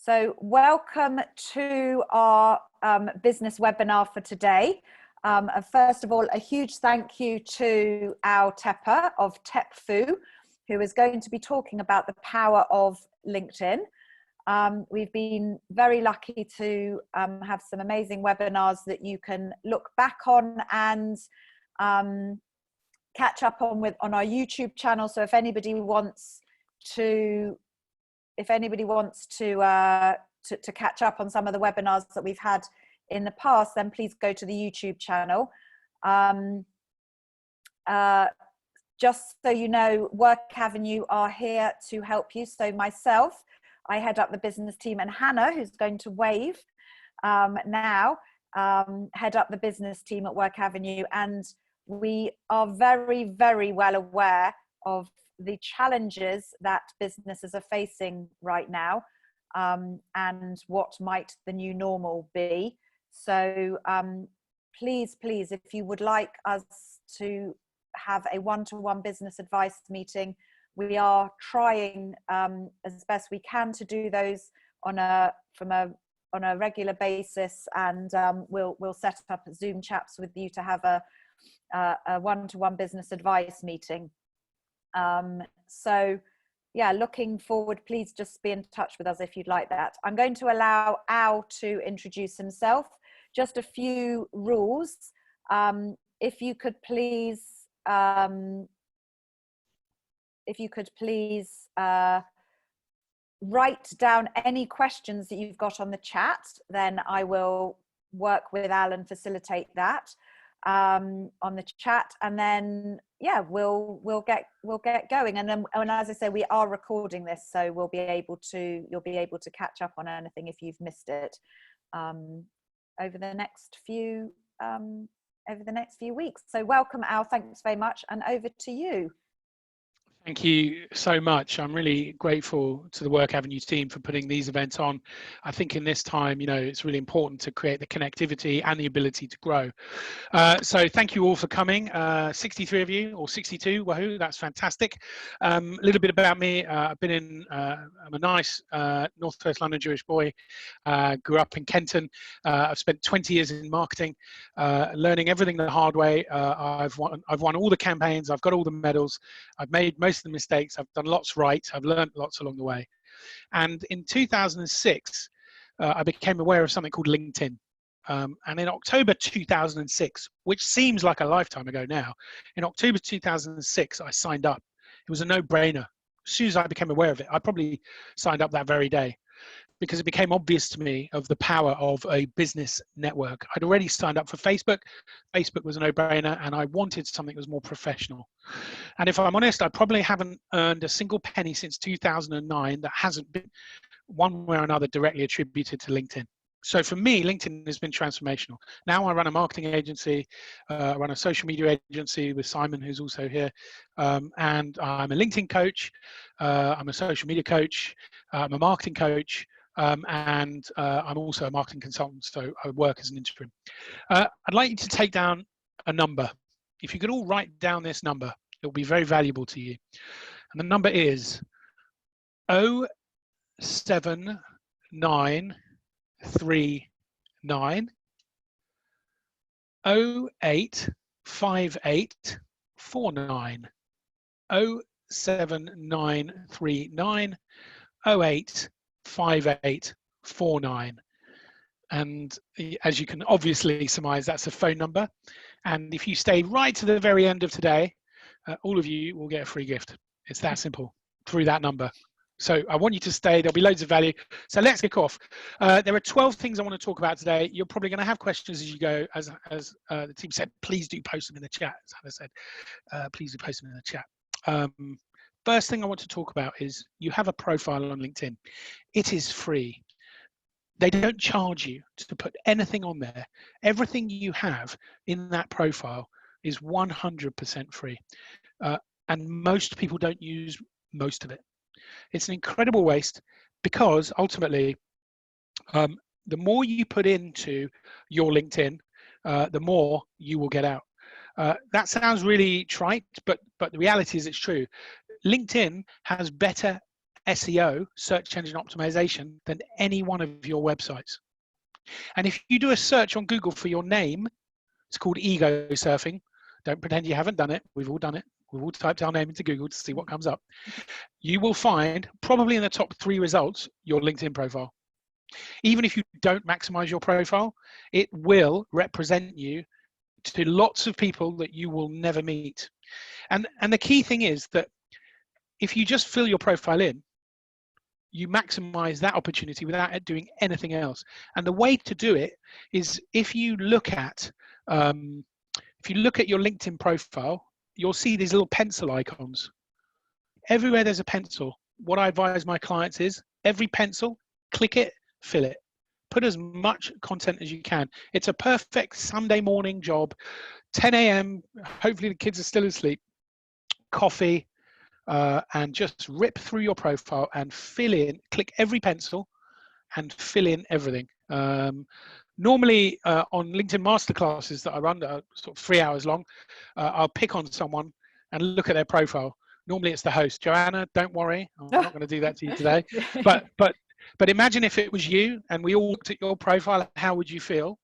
So welcome to our business webinar for today. First of all, a huge thank you to our Tepper of TepFu, who is going to be talking about the power of LinkedIn. We've been very lucky to have some amazing webinars that you can look back on and catch up on our YouTube channel. So if anybody wants to catch up on some of the webinars that we've had in the past, then please go to the YouTube channel. Just so you know, Work Avenue are here to help you. So myself, I head up the business team, and Hannah, who's going to wave now, head up the business team at Work Avenue. And we are very, very well aware of the challenges that businesses are facing right now, and what might the new normal be. So please, if you would like us to have a one-to-one business advice meeting, we are trying as best we can to do those on a regular basis, and we'll set up Zoom chats with you to have a one-to-one business advice meeting. So yeah, looking forward. Please just be in touch with us if you'd like that. I'm going to allow Al to introduce himself. Just a few rules. If you could please write down any questions that you've got on the chat, then I will work with Al and facilitate that on the chat, and then yeah, we'll get going. And then, and as I say, we are recording this, so you'll be able to catch up on anything if you've missed it over the next few weeks. So welcome, Al. Thanks very much, and over to you. Thank you so much. I'm really grateful to the Work Avenue team for putting these events on. I think in this time, you know, it's really important to create the connectivity and the ability to grow. So thank you all for coming. 63 of you, or 62, wahoo, that's fantastic. A little bit about me. I'm a nice Northwest London Jewish boy. Grew up in Kenton. I've spent 20 years in marketing, learning everything the hard way. I've won all the campaigns. I've got all the medals. I've made most of the mistakes. I've done lots right. I've learned lots along the way. And in 2006, I became aware of something called LinkedIn. And in October 2006, which seems like a lifetime ago now, in October 2006, I signed up. It was a no-brainer. As soon as I became aware of it, I probably signed up that very day, because it became obvious to me of the power of a business network. I'd already signed up for Facebook. Facebook was a no-brainer, and I wanted something that was more professional. And if I'm honest, I probably haven't earned a single penny since 2009 that hasn't been one way or another directly attributed to LinkedIn. So for me, LinkedIn has been transformational. Now I run a marketing agency, I run a social media agency with Simon, who's also here, and I'm a LinkedIn coach, I'm a social media coach, I'm a marketing coach, and I'm also a marketing consultant, so I work as an interim. I'd like you to take down a number. If you could all write down this number, it will be very valuable to you. And the number is 07939 085849. 07939 085849. And as you can obviously surmise, that's a phone number. And if you stay right to the very end of today, all of you will get a free gift. It's that simple, through that number. So I want you to stay. There'll be loads of value. So let's kick off. There are 12 things I want to talk about today. You're probably going to have questions as you go. As the team said, please do post them in the chat. As Hannah said, please do post them in the chat. First thing I want to talk about is you have a profile on LinkedIn. It is free. They don't charge you to put anything on there. Everything you have in that profile is 100% free. And most people don't use most of it. It's an incredible waste, because ultimately, the more you put into your LinkedIn, the more you will get out. That sounds really trite, but the reality is it's true. LinkedIn has better SEO, search engine optimization, than any one of your websites. And if you do a search on Google for your name, it's called ego surfing. Don't pretend you haven't done it. We've all done it. We've all typed our name into Google to see what comes up. You will find, probably in the top 3 results, your LinkedIn profile. Even if you don't maximize your profile, it will represent you to lots of people that you will never meet. And the key thing is that if you just fill your profile in, you maximize that opportunity without doing anything else. And the way to do it is if you look at your LinkedIn profile, you'll see these little pencil icons. Everywhere there's a pencil, what I advise my clients is every pencil, click it, fill it. Put as much content as you can. It's a perfect Sunday morning job, 10 a.m. Hopefully the kids are still asleep. Coffee, and just rip through your profile and fill in, click every pencil and fill in everything. Normally on LinkedIn masterclasses that I run that are sort of 3 hours long, I'll pick on someone and look at their profile. Normally it's the host. Joanna, don't worry, I'm not going to do that to you today. But imagine if it was you and we all looked at your profile, how would you feel?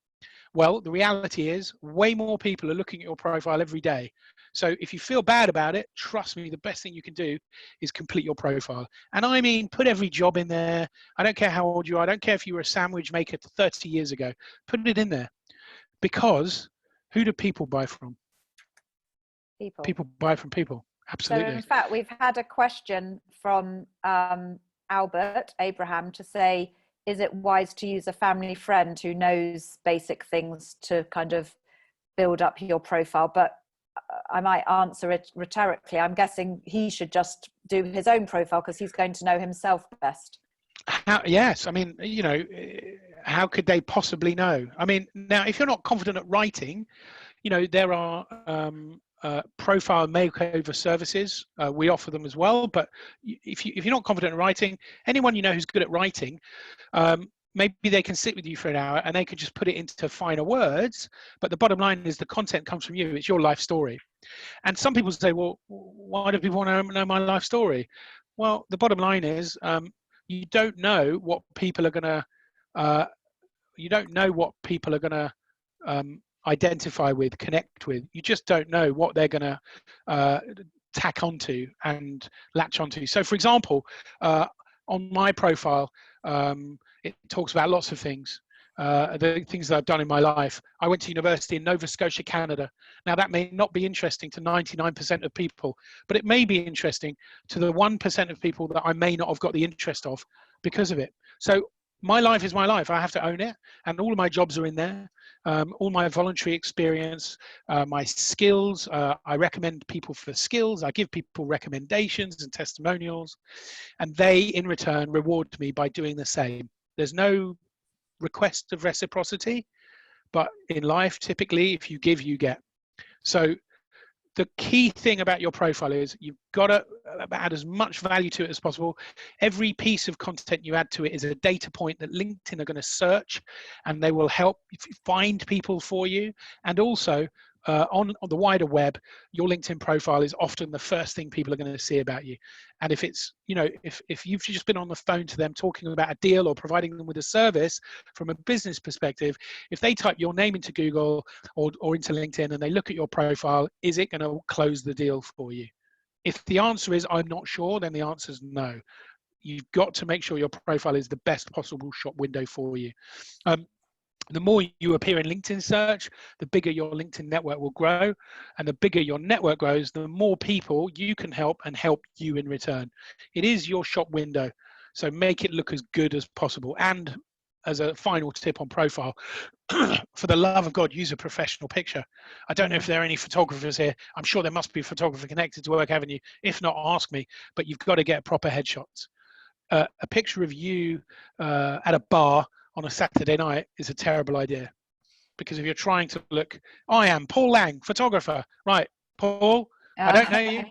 Well, the reality is way more people are looking at your profile every day. So if you feel bad about it, trust me, the best thing you can do is complete your profile. And I mean, put every job in there. I don't care how old you are. I don't care if you were a sandwich maker 30 years ago. Put it in there. Because who do people buy from? People. People buy from people. Absolutely. So in fact, we've had a question from Albert Abraham to say, is it wise to use a family friend who knows basic things to kind of build up your profile? But I might answer it rhetorically. I'm guessing he should just do his own profile because he's going to know himself best. Yes, I mean, you know, how could they possibly know? I mean, now, if you're not confident at writing, you know, there are profile makeover services. We offer them as well. But if you're not confident in writing, anyone you know who's good at writing, maybe they can sit with you for an hour and they could just put it into finer words. But the bottom line is the content comes from you. It's your life story. And some people say, well, why do people want to know my life story? Well, the bottom line is you don't know what people are going to identify with, connect with. You just don't know what they're going to tack onto and latch onto. So for example, on my profile, it talks about lots of things, the things that I've done in my life. I went to university in Nova Scotia, Canada. Now that may not be interesting to 99% of people, but it may be interesting to the 1% of people that I may not have got the interest of because of it. So my life is my life. I have to own it. And all of my jobs are in there. All my voluntary experience, my skills. I recommend people for skills. I give people recommendations and testimonials. And they, in return, reward me by doing the same. There's no request of reciprocity. But in life, typically, if you give, you get. So the key thing about your profile is you've got to add as much value to it as possible. Every piece of content you add to it is a data point that LinkedIn are going to search, and they will help find people for you. And also on the wider web, your LinkedIn profile is often the first thing people are going to see about you. And if it's, you know, if you've just been on the phone to them talking about a deal or providing them with a service from a business perspective, if they type your name into Google or into LinkedIn and they look at your profile, is it going to close the deal for you? If the answer is I'm not sure, then the answer is no. You've got to make sure your profile is the best possible shop window for you. The more you appear in LinkedIn search, the bigger your LinkedIn network will grow. And the bigger your network grows, the more people you can help and help you in return. It is your shop window. So make it look as good as possible. And as a final tip on profile, for the love of God, use a professional picture. I don't know if there are any photographers here. I'm sure there must be a photographer connected to Work Avenue. If not, ask me. But you've got to get proper headshots. A picture of you at a bar on a Saturday night is a terrible idea, because if you're trying to look, I am Paul Lang, photographer. Right, Paul, I don't know you.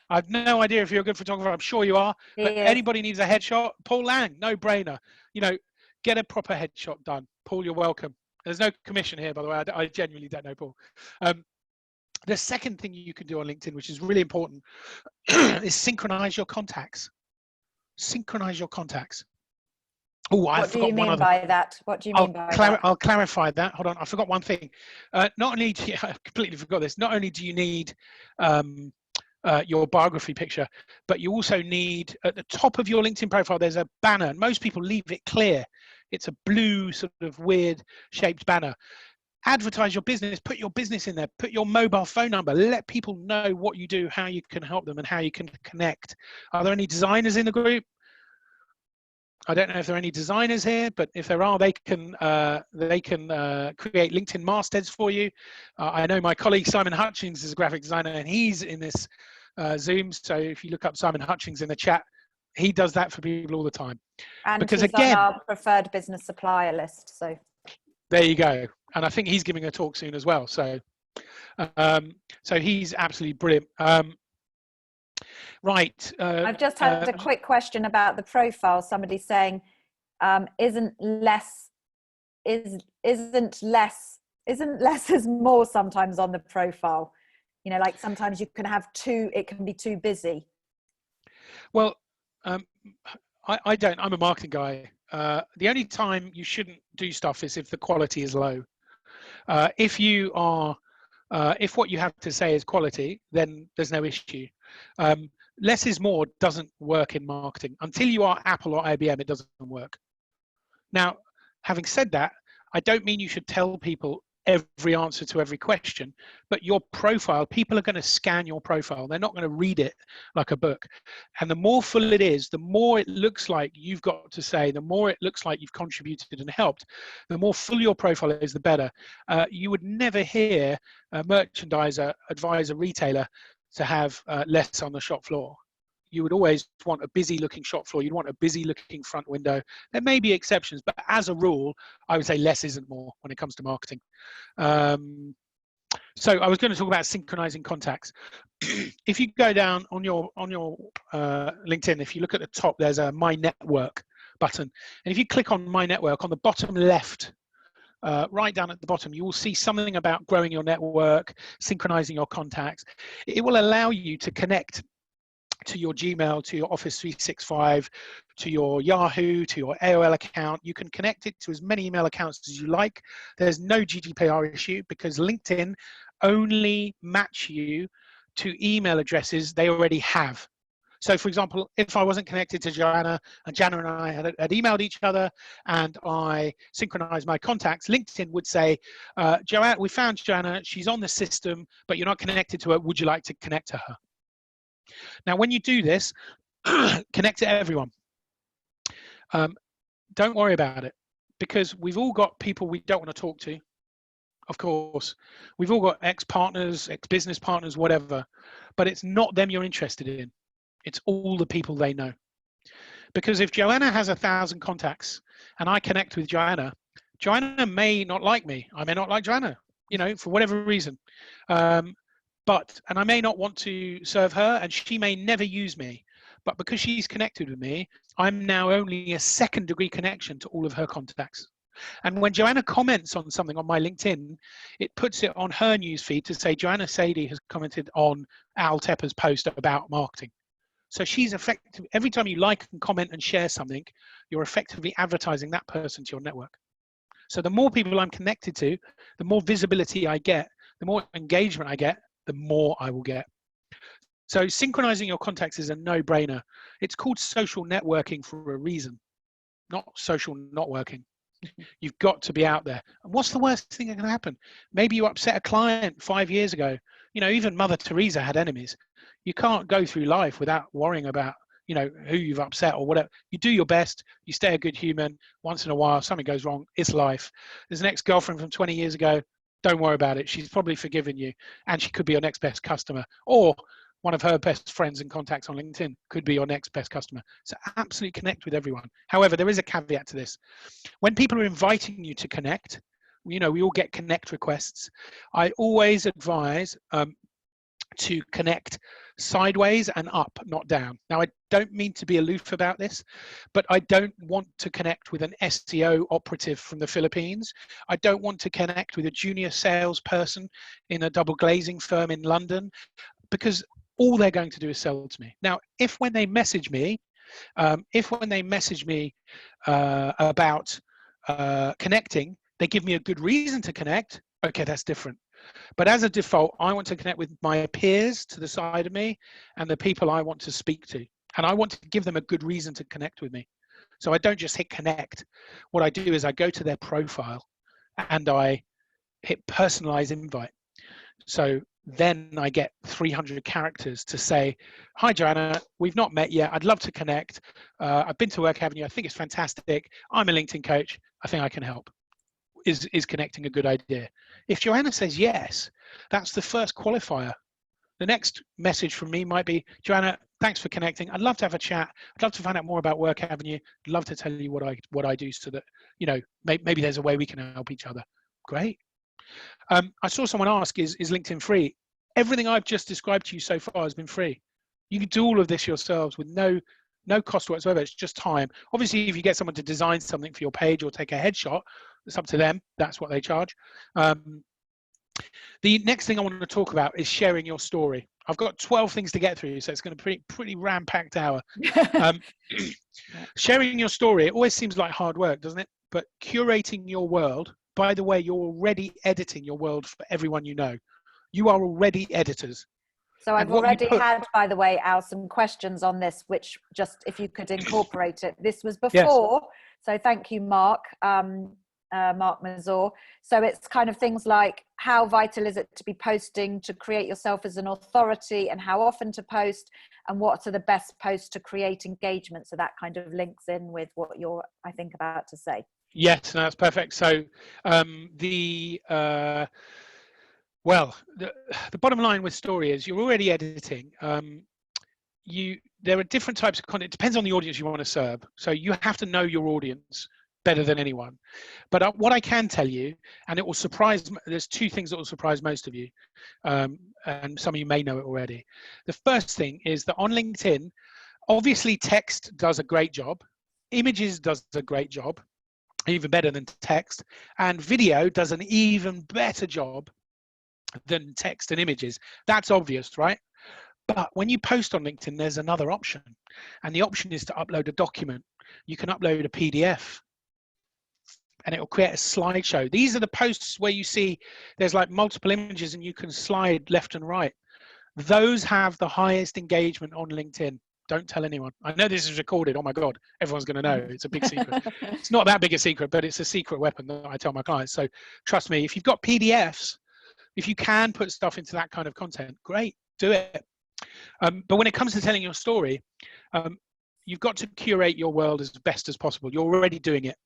I have no idea if you're a good photographer. I'm sure you are. But anybody needs a headshot, Paul Lang, no brainer. You know, get a proper headshot done. Paul, you're welcome. There's no commission here, by the way. I genuinely don't know Paul. The second thing you can do on LinkedIn, which is really important, is synchronize your contacts. synchronize your contacts. Oh, I What do forgot you one mean other. by that? What do you mean by that? I'll clarify that. Hold on, I forgot one thing. Not only do you, I completely forgot this. Not only do you need your biography picture, but you also need, at the top of your LinkedIn profile, there's a banner, and most people leave it clear. It's a blue sort of weird shaped banner. Advertise your business, put your business in there, put your mobile phone number, let people know what you do, how you can help them, and how you can connect. Are there any designers in the group? I don't know if there are any designers here, but if there are, they can create LinkedIn mastheads for you. I know my colleague Simon Hutchings is a graphic designer, and he's in this Zoom. So if you look up Simon Hutchings in the chat, he does that for people all the time. And because he's again, on our preferred business supplier list. So there you go. And I think he's giving a talk soon as well. So so he's absolutely brilliant. Right. I've just had a quick question about the profile. Somebody saying, isn't less is more sometimes on the profile? You know, like sometimes you can have too, it can be too busy. Well, I don't. I'm a marketing guy. The only time you shouldn't do stuff is if the quality is low. If you are, if what you have to say is quality, then there's no issue. Less is more doesn't work in marketing. Until you are Apple or IBM, it doesn't work. Now, having said that, I don't mean you should tell people every answer to every question, but your profile, people are going to scan your profile. They're not going to read it like a book. And the more full it is, the more it looks like you've got to say, the more it looks like you've contributed and helped. The more full your profile is, the better. You would never hear a merchandiser advise a retailer to have less on the shop floor. You would always want a busy looking shop floor. You'd want a busy looking front window. There may be exceptions, but as a rule, I would say less isn't more when it comes to marketing. So I was going to talk about synchronizing contacts. If you go down on your LinkedIn, if you look at the top, there's a My Network button. And if you click on My Network, on the bottom left, right down at the bottom, you will see something about growing your network, synchronizing your contacts. It will allow you to connect to your Gmail, to your Office 365, to your Yahoo, to your AOL account. You can connect it to as many email accounts as you like. There's no GDPR issue because LinkedIn only match you to email addresses they already have. So for example, if I wasn't connected to Joanna, and Jana and I had emailed each other and I synchronized my contacts, LinkedIn would say, Joanna, we found Joanna, she's on the system, but you're not connected to her. Would you like to connect to her? Now, when you do this, connect to everyone. Don't worry about it, because we've all got people we don't want to talk to. Of course, we've all got ex-partners, ex-business partners, whatever, but it's not them you're interested in. It's all the people they know. Because if Joanna has 1,000 contacts and I connect with Joanna, Joanna may not like me. I may not like Joanna, you know, for whatever reason. And I may not want to serve her, and she may never use me. But because she's connected with me, I'm now only a second-degree connection to all of her contacts. And when Joanna comments on something on my LinkedIn, it puts it on her newsfeed to say, Joanna Sadie has commented on Al Tepper's post about marketing. So she's effective. Every time you like and comment and share something, you're effectively advertising that person to your network. So the more people I'm connected to, the more visibility I get, the more engagement I get, the more I will get. So synchronizing your contacts is a no-brainer. It's called social networking for a reason, not social not working. You've got to be out there. And what's the worst thing that can happen? Maybe you upset a client 5 years ago. You know, even Mother Teresa had enemies. You can't go through life without worrying about, you know, who you've upset or whatever. You do your best. You stay a good human. Once in a while, something goes wrong. It's life. There's an ex-girlfriend from 20 years ago. Don't worry about it. She's probably forgiven you, and she could be your next best customer, or one of her best friends and contacts on LinkedIn could be your next best customer. So absolutely connect with everyone. However, there is a caveat to this. When people are inviting you to connect, you know, we all get connect requests. I always advise to connect sideways and up, not down. Now, I don't mean to be aloof about this, but I don't want to connect with an SEO operative from the Philippines. I don't want to connect with a junior salesperson in a double glazing firm in London, because all they're going to do is sell to me. Now, if when they message me, If when they message me about connecting, they give me a good reason to connect, okay, that's different. But as a default, I want to connect with my peers to the side of me and the people I want to speak to. And I want to give them a good reason to connect with me. So I don't just hit connect. What I do is I go to their profile and I hit personalize invite. So then I get 300 characters to say, hi, Joanna, we've not met yet. I'd love to connect. I've been to Work Avenue. I think it's fantastic. I'm a LinkedIn coach. I think I can help. Is connecting a good idea? If Joanna says yes, that's the first qualifier. The next message from me might be, Joanna, thanks for connecting. I'd love to have a chat. I'd love to find out more about Work Avenue. I'd love to tell you what I do so that, you know, maybe there's a way we can help each other. Great. I saw someone ask, is LinkedIn free? Everything I've just described to you so far has been free. You can do all of this yourselves with no cost whatsoever. It's just time. Obviously, if you get someone to design something for your page or take a headshot, it's up to them. That's what they charge. The next thing I want to talk about is sharing your story. I've got 12 things to get through, so it's going to be pretty ram-packed hour. Sharing your story, it always seems like hard work, doesn't it? But curating your world, by the way, you're already editing your world for everyone you know. You are already editors. So I've already had, by the way, Al, some questions on this, which just if you could incorporate it. This was before, yes. So thank you, Mark. Mark Mazur. So it's kind of things like, how vital is it to be posting to create yourself as an authority, and how often to post, and what are the best posts to create engagement? So that kind of links in with what you're, I think, about to say. Yes, no, that's perfect. So well, the bottom line with story is you're already editing. There are different types of content. It depends on the audience you want to serve. So you have to know your audience better than anyone. But what I can tell you, and it will surprise, there's two things that will surprise most of you, and some of you may know it already. The first thing is that on LinkedIn, obviously text does a great job, images does a great job, even better than text, and video does an even better job than text and images. That's obvious, right? But when you post on LinkedIn, there's another option, and the option is to upload a document. You can upload a PDF, and it will create a slideshow. These are the posts where you see there's like multiple images and you can slide left and right. Those have the highest engagement on LinkedIn. Don't tell anyone. I know this is recorded. Oh my God, everyone's going to know. It's a big secret. It's not that big a secret, but it's a secret weapon that I tell my clients. So trust me, if you've got PDFs, if you can put stuff into that kind of content, great, do it. But when it comes to telling your story, you've got to curate your world as best as possible. You're already doing it,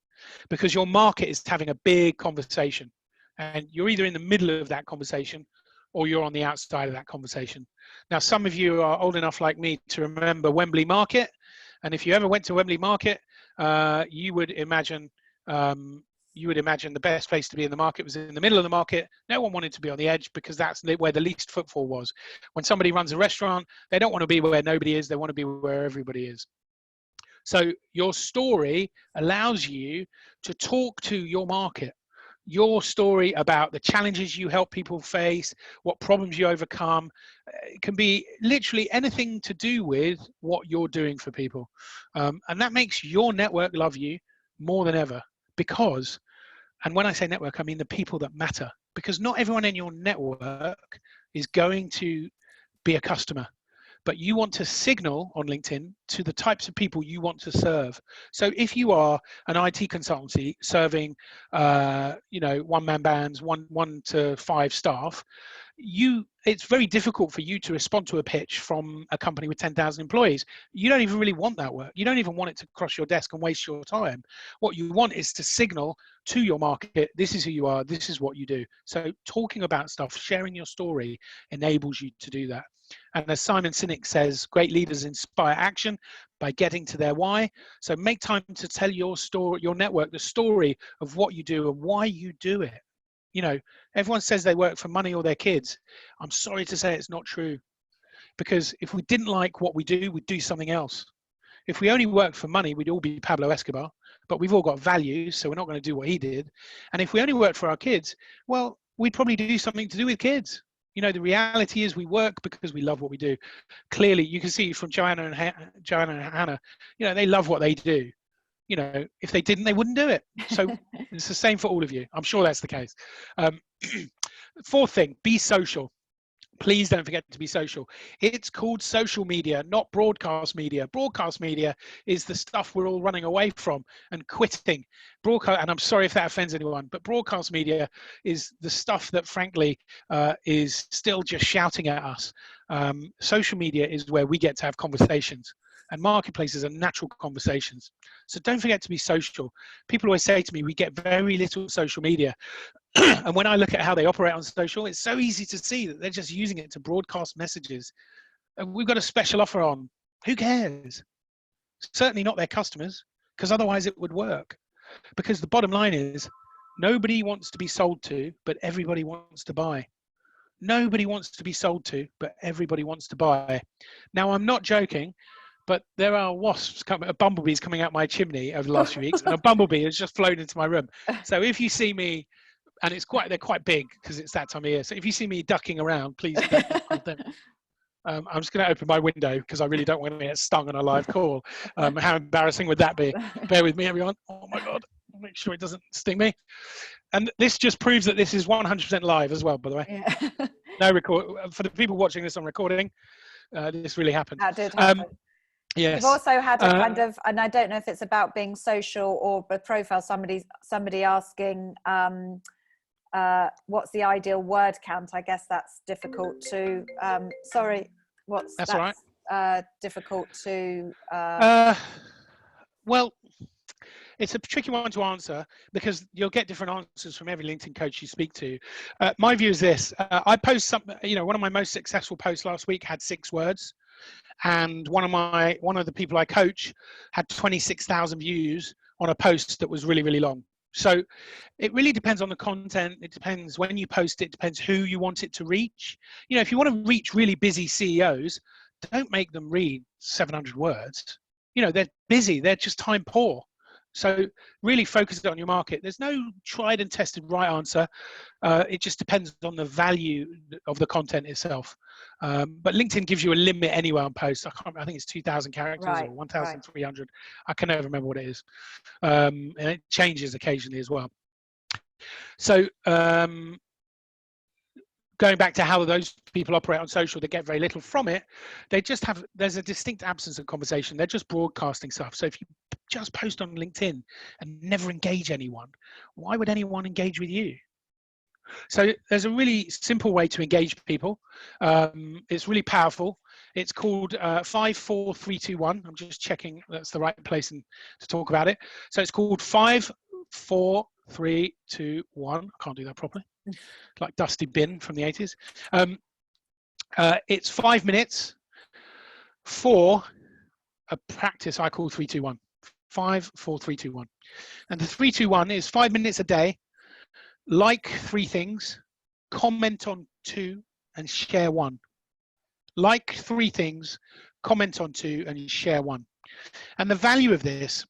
because your market is having a big conversation, and you're either in the middle of that conversation or you're on the outside of that conversation. Now, some of you are old enough like me to remember Wembley Market, and if you ever went to Wembley Market, you would imagine the best place to be in the market was in the middle of the market. No one wanted to be on the edge, because that's where the least footfall was. When somebody runs a restaurant, they don't want to be where nobody is. They want to be where everybody is. So your story allows you to talk to your market. Your story about the challenges you help people face, what problems you overcome. It can be literally anything to do with what you're doing for people. And that makes your network love you more than ever, because, and when I say network, I mean the people that matter, because not everyone in your network is going to be a customer. But you want to signal on LinkedIn to the types of people you want to serve. So if you are an IT consultancy serving, one-man bands, 1 to 5 staff, it's very difficult for you to respond to a pitch from a company with 10,000 employees. You don't even really want that work. You don't even want it to cross your desk and waste your time. What you want is to signal to your market, this is who you are, this is what you do. So talking about stuff, sharing your story enables you to do that. And as Simon Sinek says, great leaders inspire action by getting to their why. So make time to tell your story, your network, the story of what you do and why you do it. You know, everyone says they work for money or their kids. I'm sorry to say it's not true. Because if we didn't like what we do, we'd do something else. If we only worked for money, we'd all be Pablo Escobar. But we've all got values, so we're not going to do what he did. And if we only worked for our kids, well, we'd probably do something to do with kids. You know, the reality is we work because we love what we do. Clearly, you can see from Joanna and Hannah, you know, they love what they do. You know, if they didn't, they wouldn't do it. So it's the same for all of you. I'm sure that's the case. Fourth thing, be social. Please don't forget to be social. It's called social media, not broadcast media. Broadcast media is the stuff we're all running away from and quitting. Broadcast, and I'm sorry if that offends anyone, but broadcast media is the stuff that, frankly, is still just shouting at us. Social media is where we get to have conversations, and marketplaces are natural conversations. So don't forget to be social. People always say to me, we get very little social media. And when I look at how they operate on social, it's so easy to see that they're just using it to broadcast messages. And we've got a special offer on. Who cares? Certainly not their customers, because otherwise it would work. Because the bottom line is, nobody wants to be sold to, but everybody wants to buy. Nobody wants to be sold to, but everybody wants to buy. Now, I'm not joking, but there are bumblebees coming out my chimney over the last few weeks, and a bumblebee has just flown into my room. So if you see me, and they're quite big because it's that time of year. So if you see me ducking around, please don't. I'm just going to open my window because I really don't want to get stung on a live call. How embarrassing would that be? Bear with me, everyone. Oh my God, I'll make sure it doesn't sting me. And this just proves that this is 100% live as well, by the way. Yeah. No record for the people watching this on recording. This really happened. That did happen. Yes. You've also had a kind of, and I don't know if it's about being social or a profile. Somebody asking, what's the ideal word count? I guess that's difficult to. Sorry, that's all right. Difficult to. Well, it's a tricky one to answer because you'll get different answers from every LinkedIn coach you speak to. My view is this: I post something. You know, one of my most successful posts last week had 6 words, and one of the people I coach had 26,000 views on a post that was really, really long. So it really depends on the content. It depends when you post it. It depends who you want it to reach. You know, if you want to reach really busy CEOs, don't make them read 700 words. You know, they're busy. They're just time poor. So really focus it on your market. There's no tried and tested right answer. It just depends on the value of the content itself. But LinkedIn gives you a limit anyway on posts. I think it's 2,000 characters or 1,300. I can never remember what it is. And it changes occasionally as well. So going back to how those people operate on social, they get very little from it. There's a distinct absence of conversation. They're just broadcasting stuff. So if you just post on LinkedIn and never engage anyone, why would anyone engage with you? So there's a really simple way to engage people. It's really powerful. It's called 5, 4, 3, 2, 1. I'm just checking that's the right place to talk about it. So it's called 5, 4, 3, 2, 1. I can't do that properly. Like Dusty Bin from the 80s. It's 5 minutes for a practice I call 3, 2, 1. 5, 4, 3, 2, 1. And the 3, 2, 1 is 5 minutes a day. Like 3 things, comment on 2, and share 1. Like 3 things, comment on 2, and share 1. And the value of this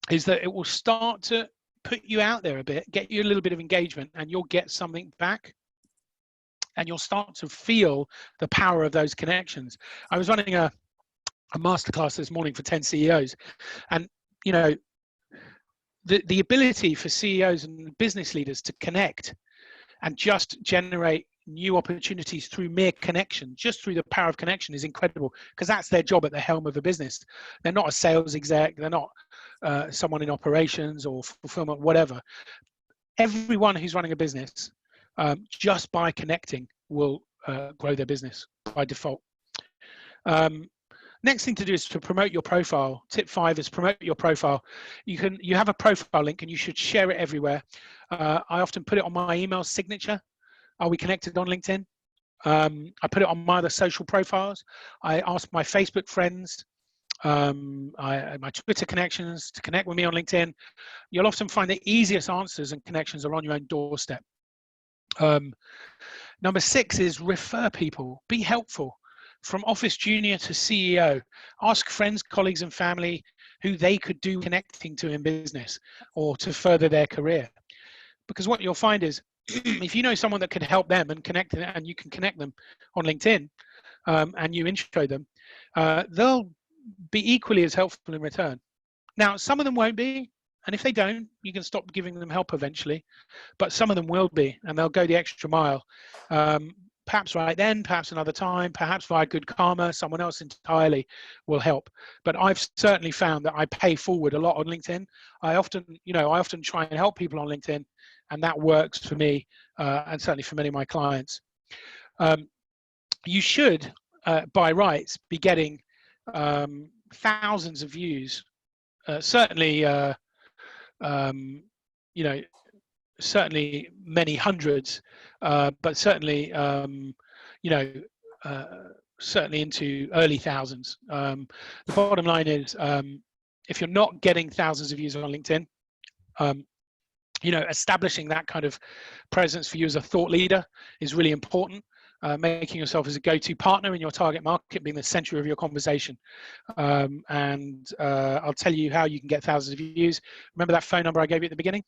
is that it will start to put you out there a bit, get you a little bit of engagement, and you'll get something back. And you'll start to feel the power of those connections. I was running a masterclass this morning for 10 CEOs, and you know, the ability for CEOs and business leaders to connect and just generate new opportunities through mere connection, just through the power of connection, is incredible, because that's their job at the helm of a business. They're not a sales exec, they're not someone in operations or fulfillment, whatever. Everyone who's running a business, just by connecting, will grow their business by default. Next thing to do is to promote your profile. Tip 5 is promote your profile. You have a profile link and you should share it everywhere. I often put it on my email signature. Are we connected on LinkedIn? I put it on my other social profiles. I ask my Facebook friends, my Twitter connections to connect with me on LinkedIn. You'll often find the easiest answers and connections are on your own doorstep. Number 6 is refer people. Be helpful. From office junior to CEO, ask friends, colleagues, and family who they could do connecting to in business or to further their career. Because what you'll find is if you know someone that could help them and connect, and you can connect them on LinkedIn, and you intro them, they'll be equally as helpful in return. Now, some of them won't be, and if they don't, you can stop giving them help eventually. But some of them will be, and they'll go the extra mile. Perhaps right then, perhaps another time, perhaps via good karma, someone else entirely will help. But I've certainly found that I pay forward a lot on LinkedIn. I often try and help people on LinkedIn, and that works for me, and certainly for many of my clients. You should, by rights, be getting thousands of views. Certainly, certainly many hundreds, but certainly, certainly into early thousands. The bottom line is, if you're not getting thousands of views on LinkedIn, establishing that kind of presence for you as a thought leader is really important. Making yourself as a go-to partner in your target market, being the center of your conversation. And I'll tell you how you can get thousands of views. Remember that phone number I gave you at the beginning?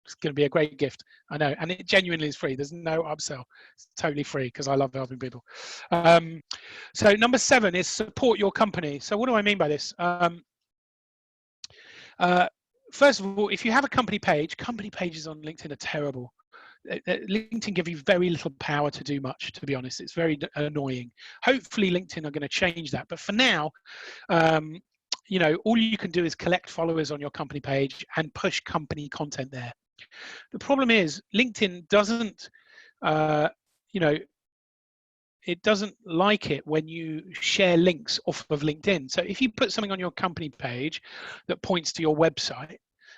It's going to be a great gift, I know, and it genuinely is free. There's no upsell. It's totally free because I love helping people. So number 7 is support your company. So what do I mean by this? First of all, if you have a company pages on LinkedIn are terrible. LinkedIn give you very little power to do much, to be honest. It's very annoying. Hopefully LinkedIn are going to change that, but for now, all you can do is collect followers on your company page and push company content there. The problem is LinkedIn doesn't it doesn't like it when you share links off of LinkedIn. So if you put something on your company page that points to your website,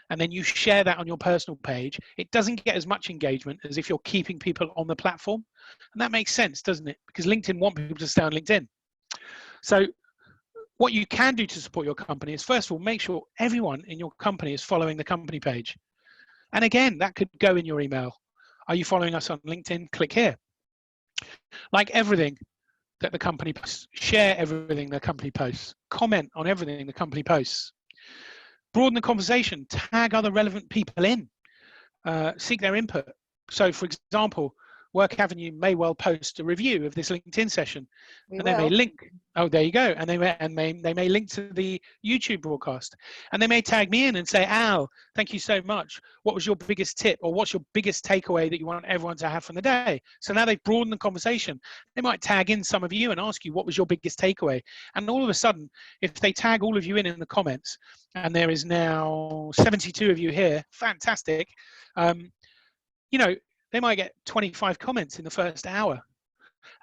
and then you share that on your personal page, it doesn't get as much engagement as if you're keeping people on the platform. And that makes sense, doesn't it? Because LinkedIn want people to stay on LinkedIn. So what you can do to support your company is, first of all, make sure everyone in your company is following the company page. And again, that could go in your email. Are you following us on LinkedIn? Click here. Like everything that the company posts, share everything the company posts, comment on everything the company posts. Broaden the conversation, tag other relevant people in, seek their input. So for example, Work Avenue may well post a review of this LinkedIn session, and they may link. Oh, there you go. And they may link to the YouTube broadcast, and they may tag me in and say, "Al, thank you so much. What was your biggest tip, or what's your biggest takeaway that you want everyone to have from the day?" So now they've broadened the conversation. They might tag in some of you and ask you, "What was your biggest takeaway?" And all of a sudden, if they tag all of you in the comments, and there is now 72 of you here, fantastic. They might get 25 comments in the first hour.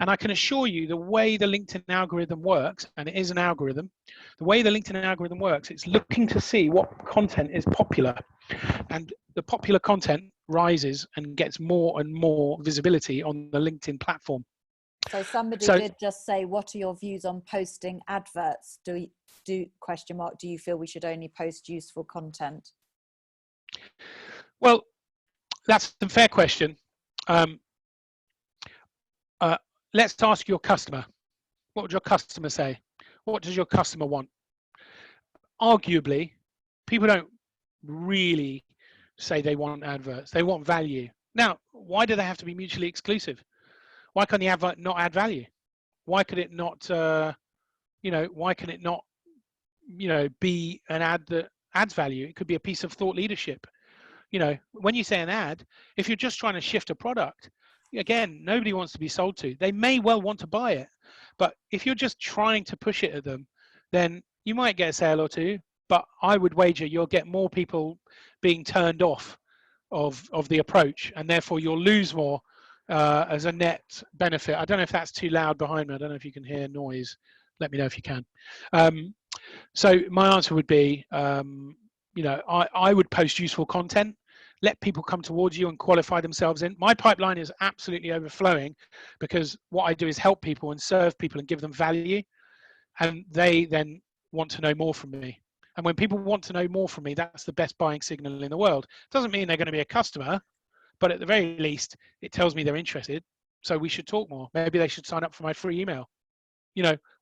And I can assure you the way the LinkedIn algorithm works, and it is an algorithm, the way the LinkedIn algorithm works, it's looking to see what content is popular. And the popular content rises and gets more and more visibility on the LinkedIn platform. So somebody did just say, what are your views on posting adverts? Do you feel we should only post useful content? Well, that's a fair question. Let's ask your customer. What would your customer say? What does your customer want? Arguably, people don't really say they want adverts. They want value. Now, why do they have to be mutually exclusive? Why can the advert not add value? Why could it not, why can it not, be an ad that adds value? It could be a piece of thought leadership. When you say an ad, if you're just trying to shift a product, again, nobody wants to be sold to. They may well want to buy it, but if you're just trying to push it at them, then you might get a sale or two, but I would wager you'll get more people being turned off of the approach, and therefore you'll lose more as a net benefit. I don't know if that's too loud behind me. I don't know if you can hear noise. Let me know if you can. So my answer would be, I would post useful content, let people come towards you and qualify themselves in. My pipeline is absolutely overflowing because what I do is help people and serve people and give them value, and they then want to know more from me. And when people want to know more from me, that's the best buying signal in the world. Doesn't mean they're going to be a customer, but at the very least, it tells me they're interested. So we should talk more. Maybe they should sign up for my free email.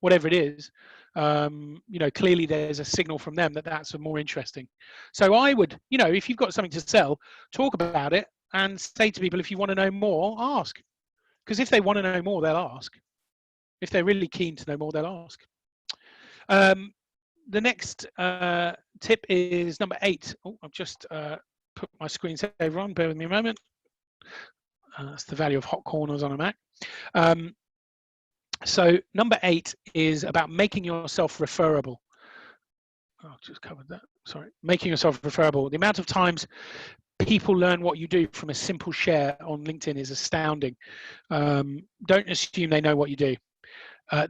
Whatever it is, clearly there's a signal from them that that's more interesting. So I would, if you've got something to sell, talk about it, and say to people, if you want to know more, ask. Because if they want to know more, they'll ask. If they're really keen to know more, they'll ask. The next tip is number 8. Oh, I've just put my screensaver on. Bear with me a moment. That's the value of hot corners on a Mac. So number 8 is about making yourself referable. Oh, I've just covered that. Sorry. Making yourself referable. The amount of times people learn what you do from a simple share on LinkedIn is astounding. Don't assume they know what you do.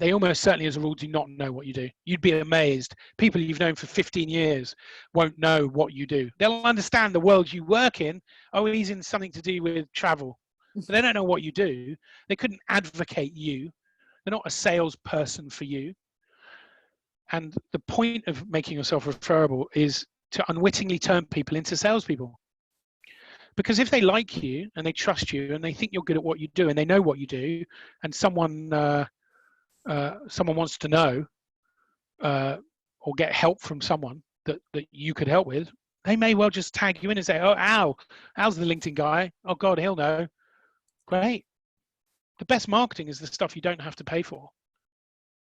They almost certainly, as a rule, do not know what you do. You'd be amazed. People you've known for 15 years won't know what you do. They'll understand the world you work in. Oh, he's in something to do with travel. But they don't know what you do. They couldn't advocate you. They're not a salesperson for you. And the point of making yourself referable is to unwittingly turn people into salespeople. Because if they like you and they trust you and they think you're good at what you do and they know what you do, and someone wants to know or get help from someone that you could help with, they may well just tag you in and say, oh, Al's the LinkedIn guy. Oh, God, he'll know. Great. The best marketing is the stuff you don't have to pay for.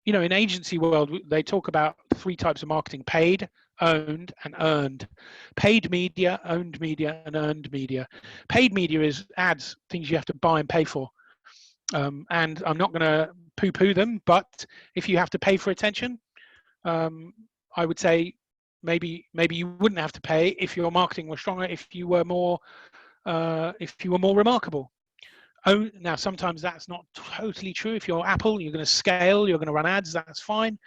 You know, in agency world, they talk about 3 types of marketing: paid, owned, and earned. Paid media, owned media, and earned media. Paid media is ads, things you have to buy and pay for. And I'm not going to poo-poo them, but if you have to pay for attention, I would say maybe you wouldn't have to pay if your marketing was stronger, if you were more remarkable. Now, sometimes that's not totally true. If you're Apple, you're going to scale, you're going to run ads, that's fine.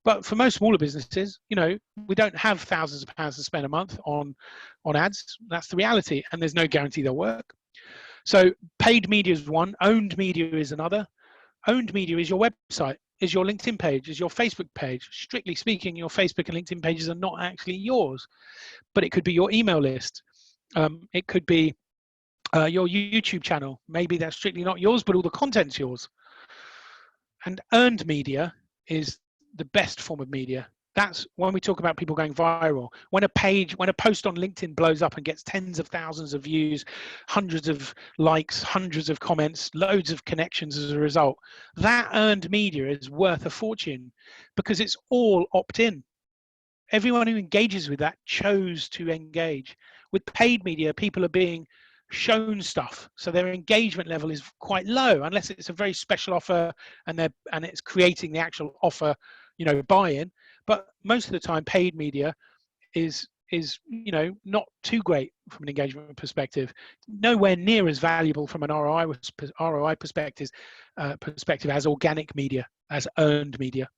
But for most smaller businesses, you know, we don't have thousands of pounds to spend a month on ads. That's the reality, and there's no guarantee they'll work. So paid media is one, owned media is another. Owned media is your website, is your LinkedIn page, is your Facebook page. Strictly speaking, your Facebook and LinkedIn pages are not actually yours, but it could be your email list. It could be your YouTube channel. Maybe that's strictly not yours, but all the content's yours. And earned media is the best form of media. That's when we talk about people going viral. When a post on LinkedIn blows up and gets tens of thousands of views, hundreds of likes, hundreds of comments, loads of connections as a result, that earned media is worth a fortune because it's all opt-in. Everyone who engages with that chose to engage. With paid media, people are being shown stuff, so their engagement level is quite low unless it's a very special offer and it's creating the actual offer, you know, buy-in. But most of the time, paid media is you know, not too great from an engagement perspective, nowhere near as valuable from an ROI perspective as organic media, as earned media.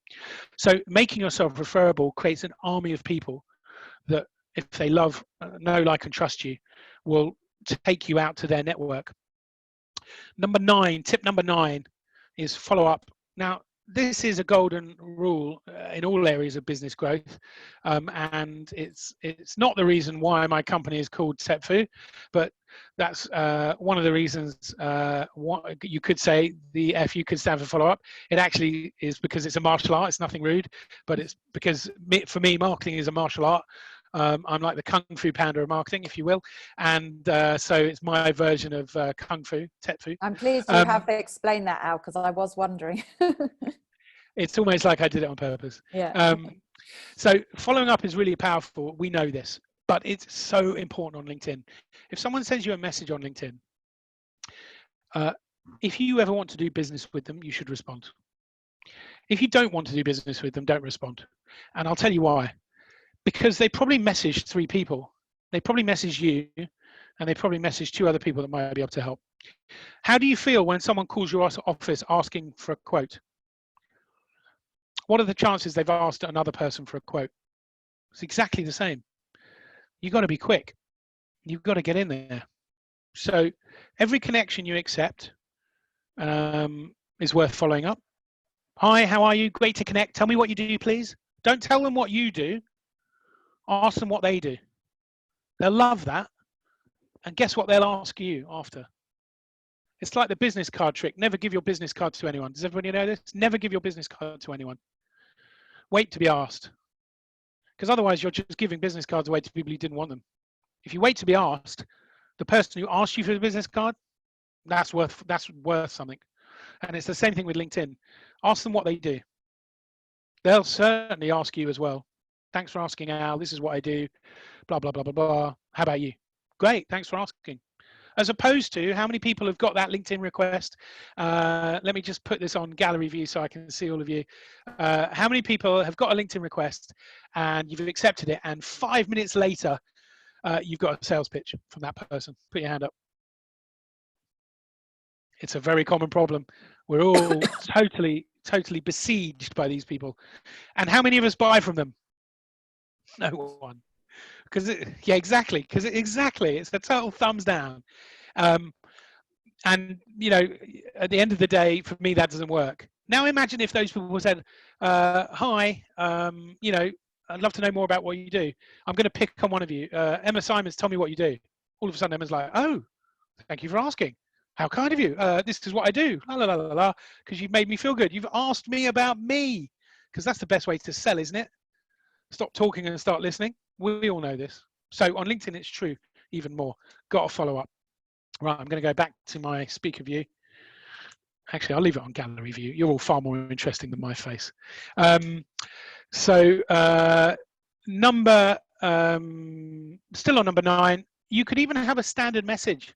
So making yourself referable creates an army of people that, if they love, know, like, and trust you, will take you out to their network. Tip number 9 is follow up. Now, this is a golden rule in all areas of business growth, and it's not the reason why my company is called Setfu, but that's one of the reasons. What you could say, the FU could stand for follow up. It actually is because it's a martial art. It's nothing rude, but it's because for me, marketing is a martial art. I'm like the Kung Fu Panda of marketing, if you will. And so it's my version of Kung Fu, Tetfu. I'm pleased you have explained that, Al, because I was wondering. It's almost like I did it on purpose. Yeah. So following up is really powerful. We know this, but it's so important on LinkedIn. If someone sends you a message on LinkedIn, if you ever want to do business with them, you should respond. If you don't want to do business with them, don't respond. And I'll tell you why. Because they probably messaged 3 people. They probably messaged you, and they probably messaged 2 other people that might be able to help. How do you feel when someone calls your office asking for a quote? What are the chances they've asked another person for a quote? It's exactly the same. You've got to be quick. You've got to get in there. So every connection you accept is worth following up. Hi, how are you? Great to connect. Tell me what you do, please. Don't tell them what you do. Ask them what they do. They'll love that. And guess what they'll ask you after? It's like the business card trick. Never give your business card to anyone. Does everybody know this? Never give your business card to anyone. Wait to be asked. Because otherwise you're just giving business cards away to people who didn't want them. If you wait to be asked, The person who asked you for the business card, that's worth something. And it's the same thing with LinkedIn. Ask them what they do. They'll certainly ask you as well. Thanks for asking, Al. This is what I do. Blah, blah, blah, blah, blah. How about you? Great. Thanks for asking. As opposed to how many people have got that LinkedIn request. Let me just put this on gallery view so I can see all of you. How many people have got a LinkedIn request and you've accepted it, and 5 minutes later, you've got a sales pitch from that person? Put your hand up. It's a very common problem. We're all totally besieged by these people. And how many of us buy from them? No one. Yeah, exactly. It's a total thumbs down. And you know, at the end of the day, for me, that doesn't work. Now imagine if those people said, hi, you know, I'd love to know more about what you do. I'm going to pick on one of you. Emma Simons, tell me what you do. All of a sudden, Emma's like, oh, thank you for asking. How kind of you. This is what I do. La, la, la, la, la, because you've made me feel good. You've asked me about me, because that's the best way to sell, isn't it? Stop talking and start listening. We all know this. So on LinkedIn, it's true even more. Got to follow up. Right, I'm going to go back to my speaker view. Actually, I'll leave it on gallery view. You're all far more interesting than my face. Still on number 9, you could even have a standard message.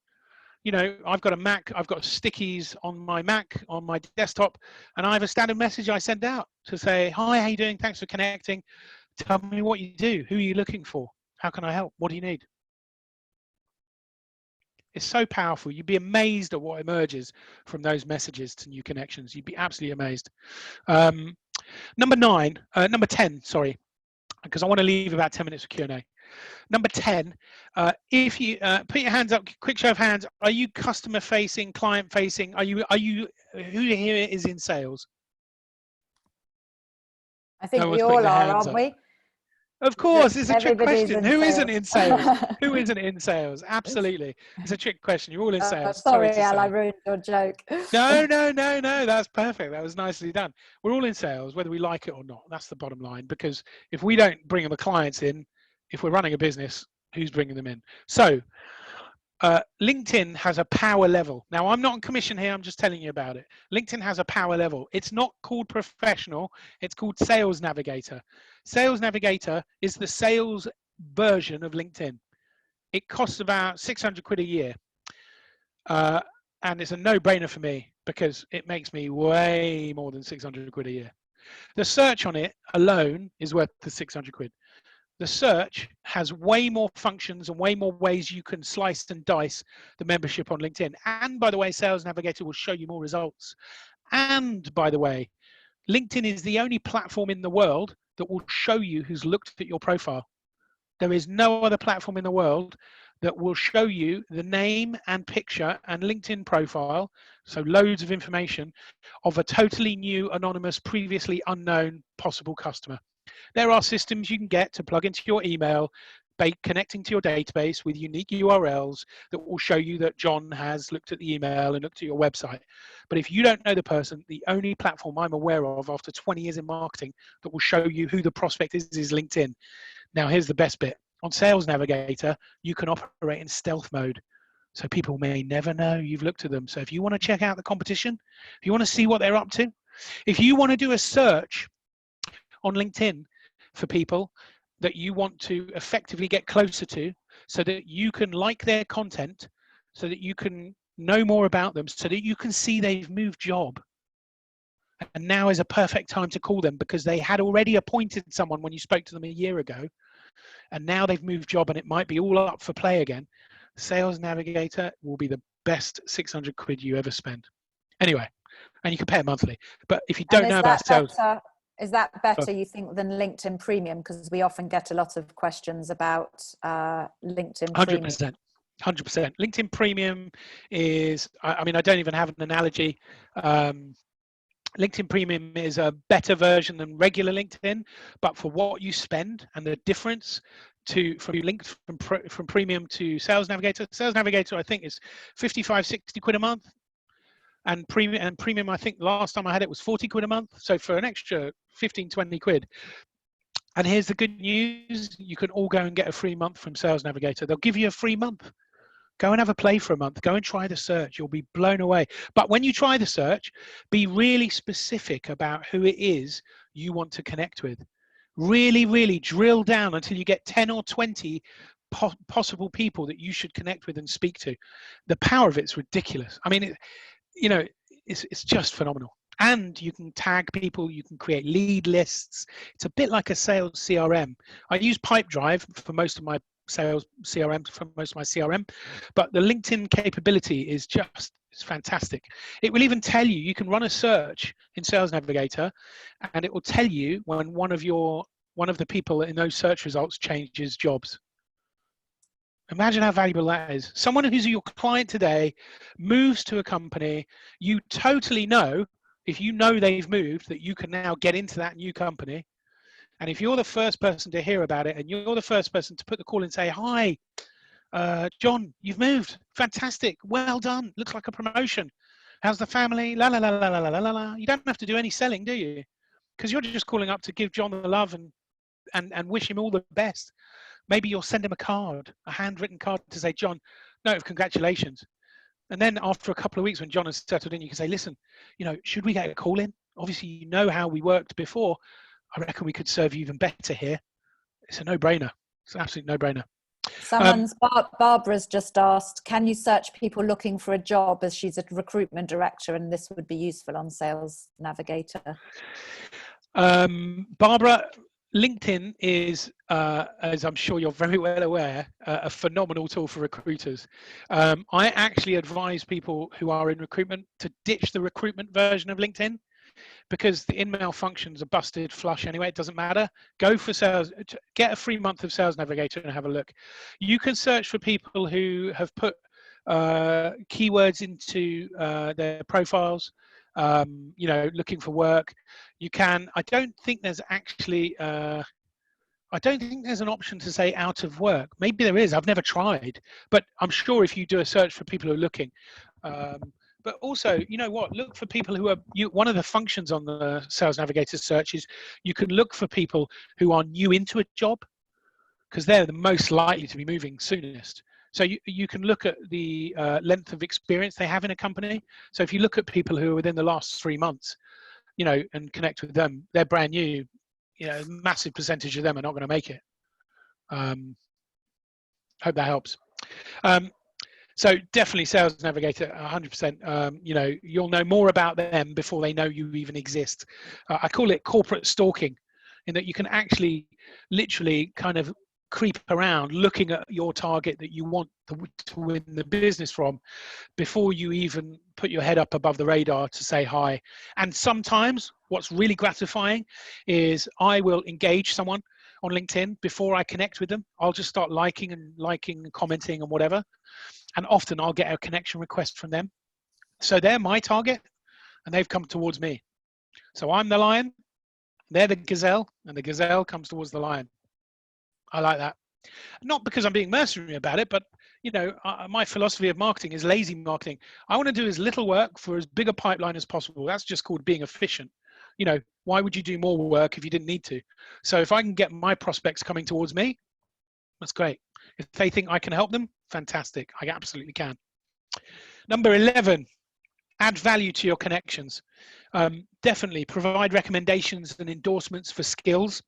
You know, I've got a Mac, I've got stickies on my Mac, on my desktop, and I have a standard message I send out to say, hi, how you doing? Thanks for connecting. Tell me what you do. Who are you looking for? How can I help? What do you need? It's so powerful. You'd be amazed at what emerges from those messages to new connections. You'd be absolutely amazed. Number 10, sorry, because I want to leave about 10 minutes for Q&A. Number 10, if you put your hands up, quick show of hands. Are you customer facing, client facing? Are you who here is in sales? I think we all are, aren't we? Of course, it's a trick question. Who sales. isn't in sales? Who isn't in sales? Absolutely. It's a trick question. You're all in sales. Sorry, Al, I ruined your joke. No. That's perfect. That was nicely done. We're all in sales, whether we like it or not. That's the bottom line. Because if we don't bring the clients in, if we're running a business, who's bringing them in? So LinkedIn has a power level. Now, I'm not on commission here. I'm just telling you about it. LinkedIn has a power level. It's not called professional. It's called Sales Navigator. Sales Navigator is the sales version of LinkedIn. It costs about 600 quid a year. And it's a no-brainer for me because it makes me way more than 600 quid a year. The search on it alone is worth the 600 quid. The search has way more functions and way more ways you can slice and dice the membership on LinkedIn. And by the way, Sales Navigator will show you more results. And by the way, LinkedIn is the only platform in the world that will show you who's looked at your profile. There is no other platform in the world that will show you the name and picture and LinkedIn profile, so loads of information, of a totally new, anonymous, previously unknown possible customer. There are systems you can get to plug into your email, connecting to your database with unique URLs that will show you that John has looked at the email and looked at your website. But if you don't know the person, the only platform I'm aware of after 20 years in marketing that will show you who the prospect is LinkedIn. Now, here's the best bit. On Sales Navigator, you can operate in stealth mode. So people may never know you've looked at them. So if you want to check out the competition, if you want to see what they're up to, if you want to do a search on LinkedIn for people that you want to effectively get closer to so that you can like their content, so that you can know more about them, so that you can see they've moved job. And now is a perfect time to call them because they had already appointed someone when you spoke to them a year ago. And now they've moved job and it might be all up for play again. Sales Navigator will be the best 600 quid you ever spend. Anyway, and you can pay it monthly. But if you don't know about sales... Is that better, you think, than LinkedIn Premium? Because we often get a lot of questions about LinkedIn Premium. 100%. 100%. LinkedIn Premium is, I mean, I don't even have an analogy. LinkedIn Premium is a better version than regular LinkedIn, but for what you spend and the difference from Premium to Sales Navigator. Sales Navigator, I think, is 55, 60 quid a month. And premium, I think last time I had it was 40 quid a month. So for an extra 15, 20 quid. And here's the good news. You can all go and get a free month from Sales Navigator. They'll give you a free month. Go and have a play for a month. Go and try the search. You'll be blown away. But when you try the search, be really specific about who it is you want to connect with. Really, really drill down until you get 10 or 20 possible people that you should connect with and speak to. The power of it's ridiculous. I mean, it's just phenomenal. And you can tag people, you can create lead lists. It's a bit like a sales CRM. I use Pipedrive for most of my sales CRM, for most of my CRM, but the LinkedIn capability is just, it's fantastic. It will even tell you, you can run a search in Sales Navigator and it will tell you when one of the people in those search results changes jobs. Imagine how valuable that is. Someone who's your client today moves to a company, you totally know, if you know they've moved, that you can now get into that new company. And if you're the first person to hear about it and you're the first person to put the call and say, hi, John, you've moved. Fantastic. Well done. Looks like a promotion. How's the family? La, la, la, la, la, la, la, la. You don't have to do any selling, do you? Because you're just calling up to give John the love and wish him all the best. Maybe you'll send him a card, a handwritten card to say, John, note of congratulations. And then after a couple of weeks when John has settled in, you can say, listen, should we get a call in? Obviously, you know how we worked before. I reckon we could serve you even better here. It's a no-brainer. It's an absolute no-brainer. Barbara's just asked, can you search people looking for a job, as she's a recruitment director and this would be useful on Sales Navigator? Barbara, LinkedIn is, as I'm sure you're very well aware, a phenomenal tool for recruiters. I actually advise people who are in recruitment to ditch the recruitment version of LinkedIn, because the in-mail functions are busted flush anyway. It doesn't matter. Go for sales, get a free month of Sales Navigator and have a look. You can search for people who have put keywords into their profiles, looking for work. You can, I don't think there's actually, I don't think there's an option to say out of work. Maybe there is, I've never tried, but I'm sure if you do a search for people who are looking, but also, you know what, look for people who are, one of the functions on the Sales Navigator search is you can look for people who are new into a job, because they're the most likely to be moving soonest. So you can look at the length of experience they have in a company. So if you look at people who are within the last 3 months, and connect with them, they're brand new, a massive percentage of them are not going to make it. Hope that helps. So definitely Sales Navigator, 100%. You'll know more about them before they know you even exist. I call it corporate stalking, in that you can actually literally kind of creep around looking at your target that you want to win the business from before you even put your head up above the radar to say hi. And sometimes what's really gratifying is I will engage someone on LinkedIn before I connect with them. I'll just start liking and commenting and whatever. And often I'll get a connection request from them. So they're my target and they've come towards me. So I'm the lion, they're the gazelle, and the gazelle comes towards the lion. I like that. Not because I'm being mercenary about it, but my philosophy of marketing is lazy marketing. I want to do as little work for as big a pipeline as possible. That's just called being efficient. Why would you do more work if you didn't need to? So if I can get my prospects coming towards me, that's great. If they think I can help them, fantastic. I absolutely can. Number 11, add value to your connections. Definitely provide recommendations and endorsements for skills.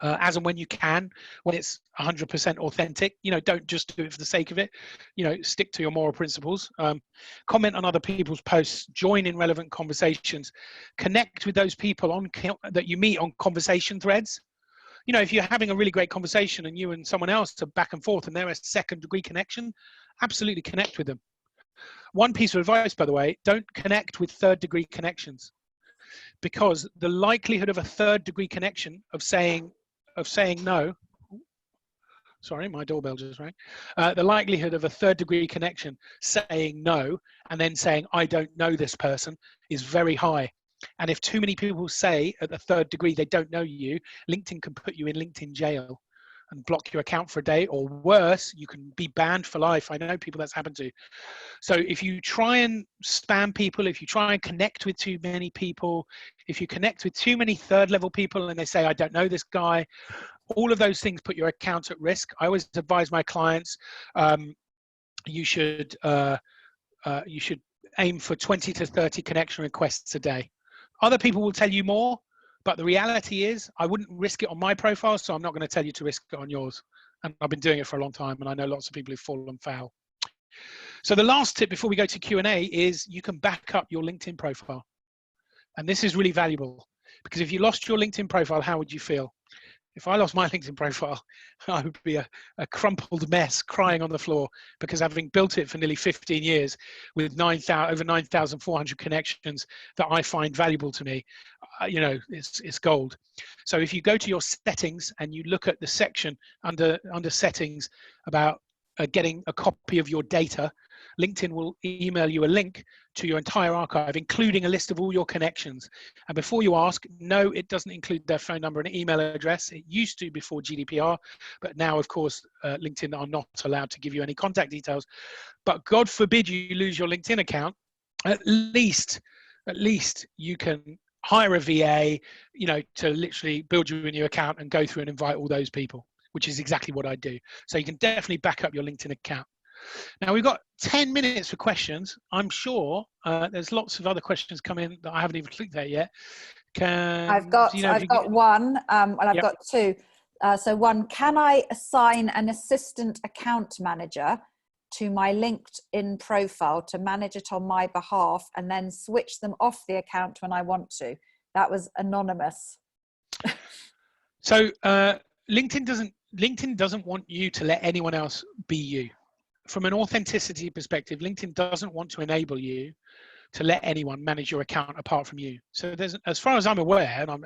As and when you can, when it's 100% authentic. Don't just do it for the sake of it. Stick to your moral principles. Comment on other people's posts. Join in relevant conversations. Connect with those people that you meet on conversation threads. If you're having a really great conversation and you and someone else are back and forth and they're a second-degree connection, absolutely connect with them. One piece of advice, by the way, don't connect with third-degree connections, because the likelihood of a third-degree connection of saying no, sorry, my doorbell just rang. The likelihood of a third-degree connection saying no and then saying, I don't know this person, is very high. And if too many people say at the third degree they don't know you, LinkedIn can put you in LinkedIn jail and block your account for a day, or worse, you can be banned for life. I know people that's happened to. So if you try and spam people, if you try and connect with too many people, if you connect with too many third-level people and they say, I don't know this guy, all of those things put your account at risk. I always advise my clients, you should aim for 20 to 30 connection requests a day. Other people will tell you more, but the reality is I wouldn't risk it on my profile, so I'm not going to tell you to risk it on yours. And I've been doing it for a long time, and I know lots of people who've fallen foul. So the last tip before we go to Q&A is you can back up your LinkedIn profile. And this is really valuable, because if you lost your LinkedIn profile, how would you feel? If I lost my LinkedIn profile, I would be a crumpled mess crying on the floor, because having built it for nearly 15 years with over 9,400 connections that I find valuable to me, it's gold. So if you go to your settings and you look at the section under settings about getting a copy of your data, LinkedIn will email you a link to your entire archive, including a list of all your connections. And before you ask, no, it doesn't include their phone number and email address. It used to before GDPR, but now, of course, LinkedIn are not allowed to give you any contact details. But God forbid you lose your LinkedIn account, at least you can hire a VA, to literally build you a new account and go through and invite all those people, which is exactly what I do. So you can definitely back up your LinkedIn account. Now we've got 10 minutes for questions. I'm sure there's lots of other questions come in that I haven't even clicked at yet. I've got one, and I've got two. So one, can I assign an assistant account manager to my LinkedIn profile to manage it on my behalf and then switch them off the account when I want to? That was anonymous. So LinkedIn doesn't want you to let anyone else be you. From an authenticity perspective, LinkedIn doesn't want to enable you to let anyone manage your account apart from you. So there's, as far as I'm aware, and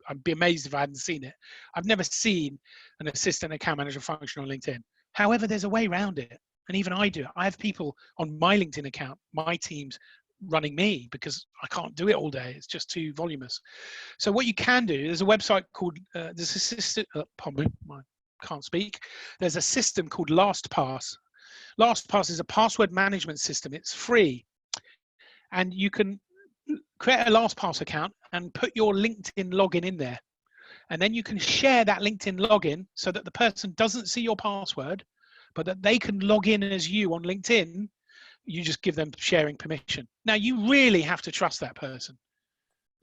I'd be amazed if I hadn't seen it, I've never seen an assistant account manager function on LinkedIn. However, there's a way around it. And even I do it. I have people on my LinkedIn account, my teams, running me, because I can't do it all day. It's just too voluminous. So what you can do, there's a website called, there's a system, I can't speak. There's a system called LastPass. LastPass is a password management system. It's free. And you can create a LastPass account and put your LinkedIn login in there. And then you can share that LinkedIn login so that the person doesn't see your password, but that they can log in as you on LinkedIn. You just give them sharing permission. Now, you really have to trust that person.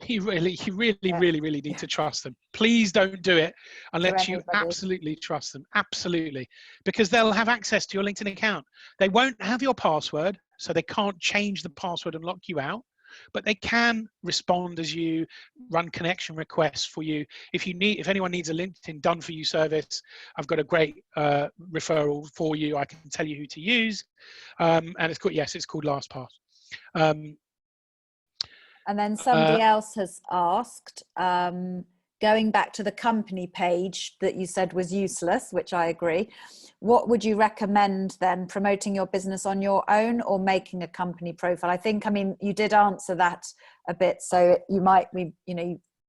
You really need to trust them. Please don't do it unless you absolutely trust them. Absolutely. Because they'll have access to your LinkedIn account. They won't have your password, so they can't change the password and lock you out, but they can respond as you, run connection requests for you. If anyone needs a LinkedIn done for you service, I've got a great referral for you. I can tell you who to use. And it's called LastPass. And then somebody else has asked, going back to the company page that you said was useless, which I agree, what would you recommend then, promoting your business on your own or making a company profile? I mean, you did answer that a bit, so you might,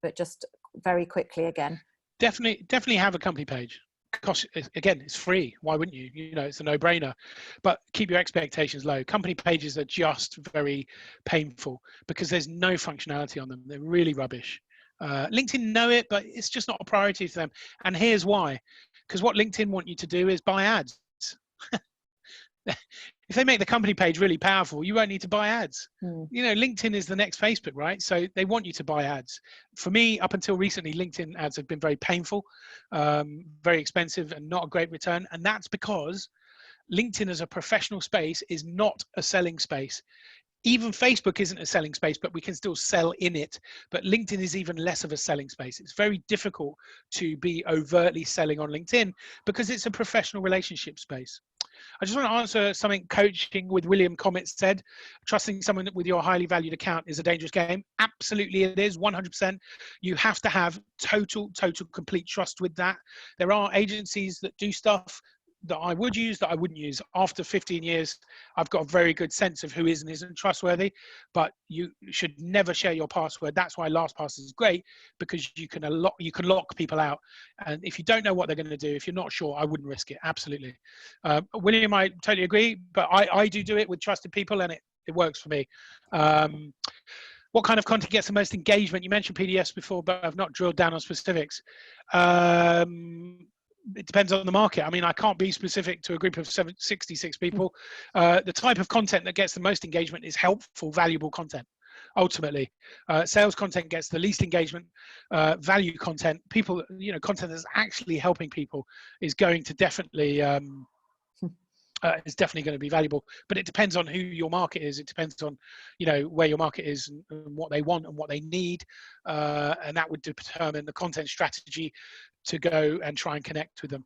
but just very quickly again. Definitely have a company page. Gosh, again, it's free. Why wouldn't you? It's a no-brainer. But keep your expectations low. Company pages are just very painful because there's no functionality on them. They're really rubbish. LinkedIn know it, but it's just not a priority for them. And here's why. Because what LinkedIn want you to do is buy ads. If they make the company page really powerful, you won't need to buy ads. LinkedIn is the next Facebook, right? So they want you to buy ads. For me, up until recently, LinkedIn ads have been very painful, very expensive, and not a great return. And that's because LinkedIn as a professional space is not a selling space. Even Facebook isn't a selling space, but we can still sell in it. But LinkedIn is even less of a selling space. It's very difficult to be overtly selling on LinkedIn because it's a professional relationship space. I just want to answer something Coaching with William Comet said. Trusting someone with your highly valued account is a dangerous game. Absolutely it is, 100%. You have to have total, complete trust with that. There are agencies that do stuff that I would use, that I wouldn't use. After 15 years, I've got a very good sense of who is and isn't trustworthy, but you should never share your password. That's why LastPass is great, because you can lock people out. And if you don't know what they're going to do, if you're not sure, I wouldn't risk it. Absolutely. William, I totally agree, but I do it with trusted people, and it works for me. What kind of content gets the most engagement? You mentioned PDFs before, but I've not drilled down on specifics. it depends on the market. I mean, I can't be specific to a group of 66 people. The type of content that gets the most engagement is helpful, valuable content. Ultimately, sales content gets the least engagement. Value content, people, content that's actually helping people is going to definitely going to be valuable. But it depends on who your market is. It depends on, where your market is and what they want and what they need, and that would determine the content strategy to go and try and connect with them.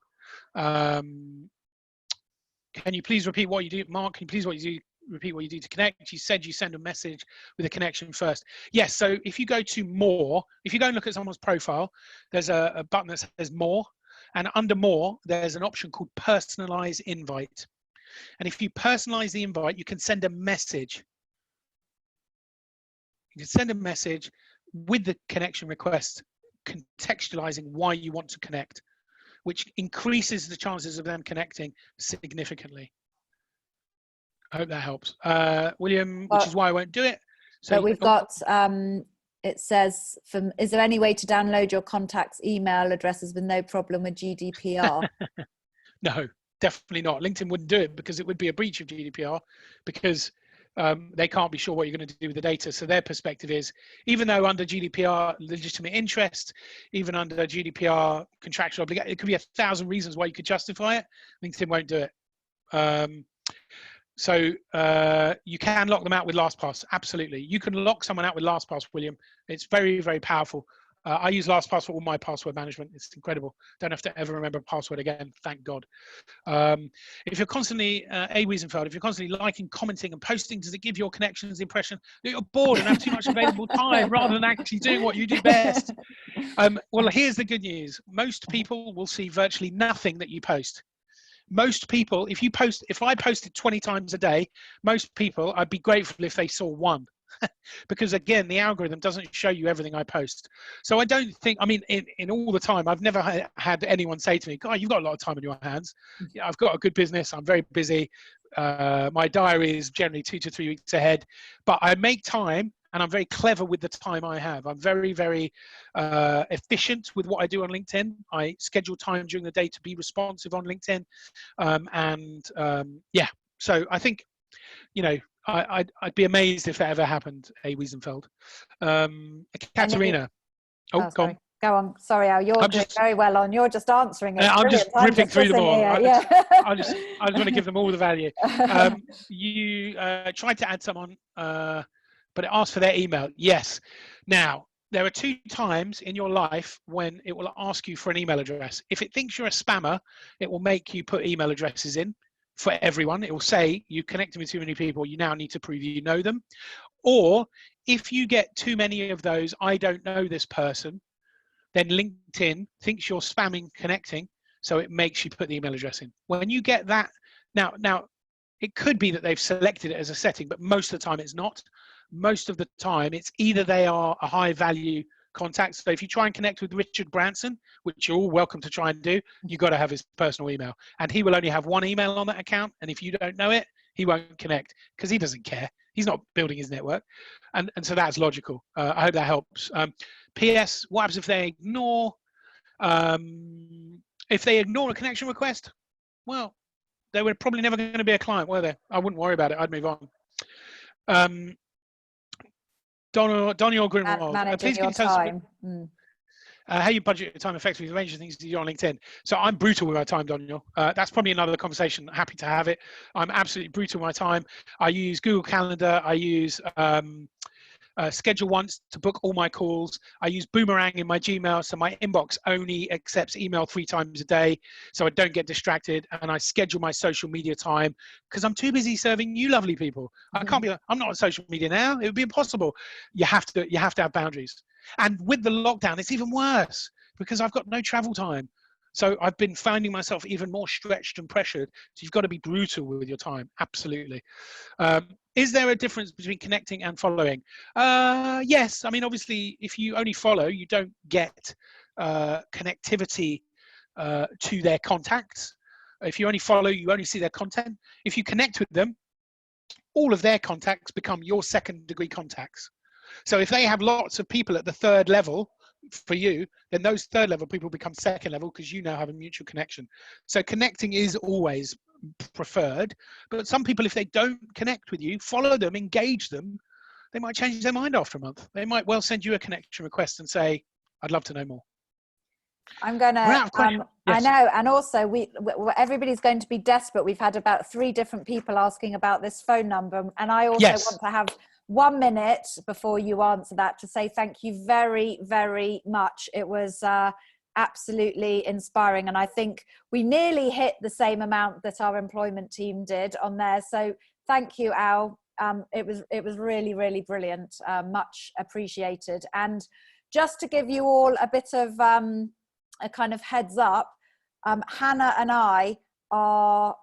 Can you please repeat what you do, Mark? Can you please repeat what you do to connect? You said you send a message with a connection first. Yes, so if you go to more, if you go and look at someone's profile, there's a button that says more, and under more, there's an option called personalize invite. And if you personalize the invite, you can send a message. You can send a message with the connection request, contextualizing why you want to connect, which increases the chances of them connecting significantly. I hope that helps. William, which is why I won't do it. So we've got, it says, is there any way to download your contacts' email addresses with no problem with GDPR? No, definitely not. LinkedIn wouldn't do it because it would be a breach of GDPR, because they can't be sure what you're going to do with the data. So their perspective is, even though under GDPR legitimate interest, even under GDPR contractual obligation, it could be 1,000 reasons why you could justify it. LinkedIn won't do it. So you can lock them out with LastPass. Absolutely, you can lock someone out with LastPass, William. It's very, very powerful. I use LastPass for all my password management. It's incredible. Don't have to ever remember a password again, thank God. If you're constantly, A. Wiesenfeld, if you're constantly liking, commenting and posting, does it give your connections the impression that you're bored and have too much available time rather than actually doing what you do best? Well, here's the good news. Most people will see virtually nothing that you post. Most people, if I posted 20 times a day, most people, I'd be grateful if they saw one. Because again, the algorithm doesn't show you everything I post. So I don't think, I mean, in all the time, I've never had anyone say to me, God, you've got a lot of time on your hands. Yeah, I've got a good business. I'm very busy. My diary is generally 2 to 3 weeks ahead, but I make time and I'm very clever with the time I have. I'm very, very efficient with what I do on LinkedIn. I schedule time during the day to be responsive on LinkedIn. Yeah, so I think, I'd be amazed if that ever happened, A. Wiesenfeld. Katerina. Oh, sorry. Go on. Sorry, Al, you're doing very well on. You're just answering it. I'm just ripping through them all. I just want to give them all the value. You tried to add someone, but it asked for their email. Yes. Now, there are 2 times in your life when it will ask you for an email address. If it thinks you're a spammer, it will make you put email addresses in. For everyone, it will say you connected with too many people, you now need to prove you know them. Or if you get too many of those, I don't know this person, then LinkedIn thinks you're spamming connecting, so it makes you put the email address in. When you get that, now it could be that they've selected it as a setting, but most of the time it's not. Most of the time it's either they are a high value contact. So if you try and connect with Richard Branson, which you're all welcome to try and do, you've got to have his personal email, and he will only have one email on that account. And if you don't know it, he won't connect because he doesn't care. He's not building his network. And so that's logical. I hope that helps. PS, what happens if they ignore, a connection request? Well, they were probably never going to be a client, were they? I wouldn't worry about it. I'd move on. Daniel Greenwald. Managing your time. How you budget your time effectively, arrange things to do on LinkedIn. So I'm brutal with my time, Daniel. That's probably another conversation. Happy to have it. I'm absolutely brutal with my time. I use Google Calendar. I use Schedule Once to book all my calls. I use Boomerang in my Gmail, so my inbox only accepts email 3 times a day, so I don't get distracted. And I schedule my social media time because I'm too busy serving you lovely people. I can't be. I'm not on social media now. It would be impossible. You have to have boundaries. And with the lockdown, it's even worse because I've got no travel time. So I've been finding myself even more stretched and pressured. So you've got to be brutal with your time. Absolutely. Is there a difference between connecting and following? Yes. I mean, obviously, if you only follow, you don't get connectivity to their contacts. If you only follow, you only see their content. If you connect with them, all of their contacts become your second degree contacts. So if they have lots of people at the 3rd level, for you, then those third level people become second level because you now have a mutual connection. So connecting is always preferred, but some people, if they don't connect with you, follow them, engage them, they might change their mind after a month. They might well send you a connection request and say, I'd love to know more. I'm going to, Yes. I know. And also everybody's going to be desperate. We've had about 3 different people asking about this phone number. And I also want to have 1 minute before you answer that to say thank you very, very much. It was absolutely inspiring. And I think we nearly hit the same amount that our employment team did on there. So thank you, Al. It was really, really brilliant. Much appreciated. And just to give you all a bit of a kind of heads up, Hannah and I are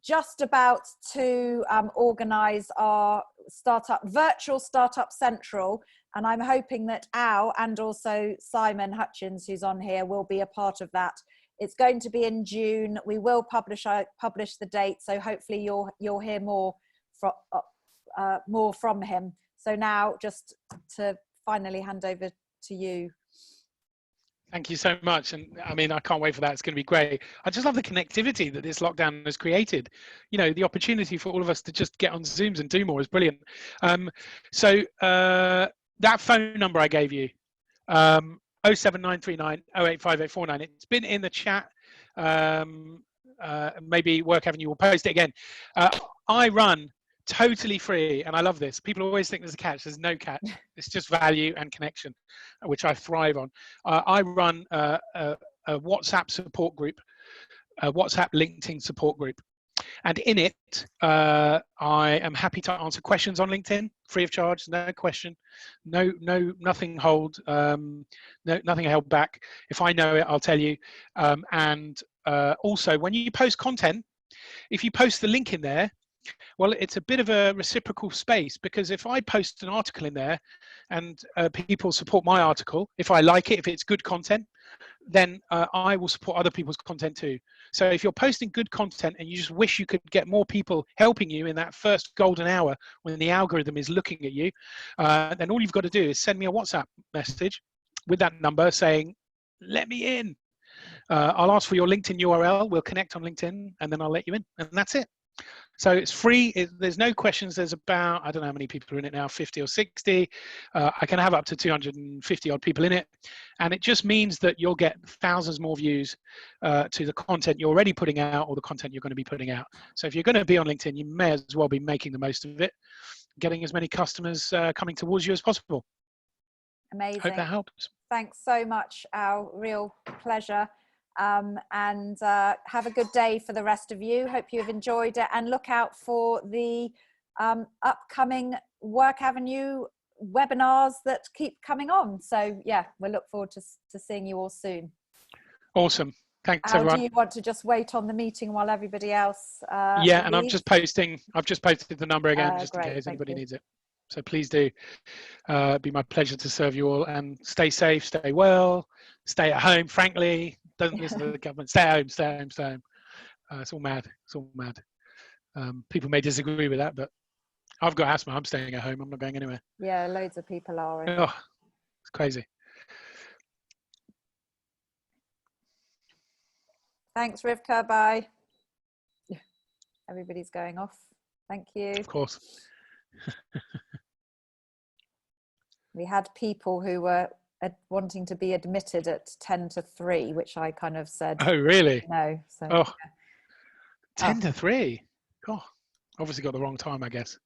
just about to organise our virtual startup central, and I'm hoping that Al and also Simon Hutchins, who's on here, will be a part of that. It's going to be in June. We will publish the date, so hopefully you'll hear more from him. So now, just to finally hand over to you. Thank you so much. And I mean, I can't wait for that. It's going to be great. I just love the connectivity that this lockdown has created. You know, the opportunity for all of us to just get on Zooms and do more is brilliant. So that phone number I gave you, 07939 085849, it's been in the chat. Maybe Work Avenue will post it again. I run totally free, and I love this. People always think there's a catch. There's no catch. It's just value and connection, which I thrive on. I run a WhatsApp support group, a WhatsApp LinkedIn support group, and in it, I am happy to answer questions on LinkedIn, free of charge, no question, nothing nothing held back. If I know it, I'll tell you. And also, when you post content, if you post the link in there, well, it's a bit of a reciprocal space, because if I post an article in there and people support my article, if I like it, if it's good content, then I will support other people's content too. So if you're posting good content and you just wish you could get more people helping you in that first golden hour when the algorithm is looking at you, then all you've got to do is send me a WhatsApp message with that number saying, let me in. I'll ask for your LinkedIn URL. We'll connect on LinkedIn and then I'll let you in, and that's it. So it's free. There's no questions. There's about, I don't know how many people are in it now, 50 or 60. I can have up to 250 odd people in it. And it just means that you'll get thousands more views to the content you're already putting out or the content you're going to be putting out. So if you're going to be on LinkedIn, you may as well be making the most of it, getting as many customers coming towards you as possible. Amazing. Hope that helps. Thanks so much, Al. Real pleasure. And have a good day for the rest of you. Hope you've enjoyed it, and look out for the upcoming Work Avenue webinars that keep coming on. So yeah, we'll look forward to seeing you all soon. Awesome. Thanks, everyone. Do you want to just wait on the meeting while everybody else yeah, leaves? And I've just posted the number again, just great, in case anybody you. needs it. So please do. Be my pleasure to serve you all, and stay safe, stay well, stay at home, frankly. Don't listen to the government. Stay home, stay home, stay home. It's all mad. It's all mad. People may disagree with that, but I've got asthma. I'm staying at home. I'm not going anywhere. Yeah, loads of people are. Oh, it's crazy. Thanks, Rivka. Bye. Everybody's going off. Thank you. Of course. We had people who were wanting to be admitted at 10 to 3, which I kind of said, oh, really? No. So, oh, 10 to 3. Oh, obviously got the wrong time, I guess.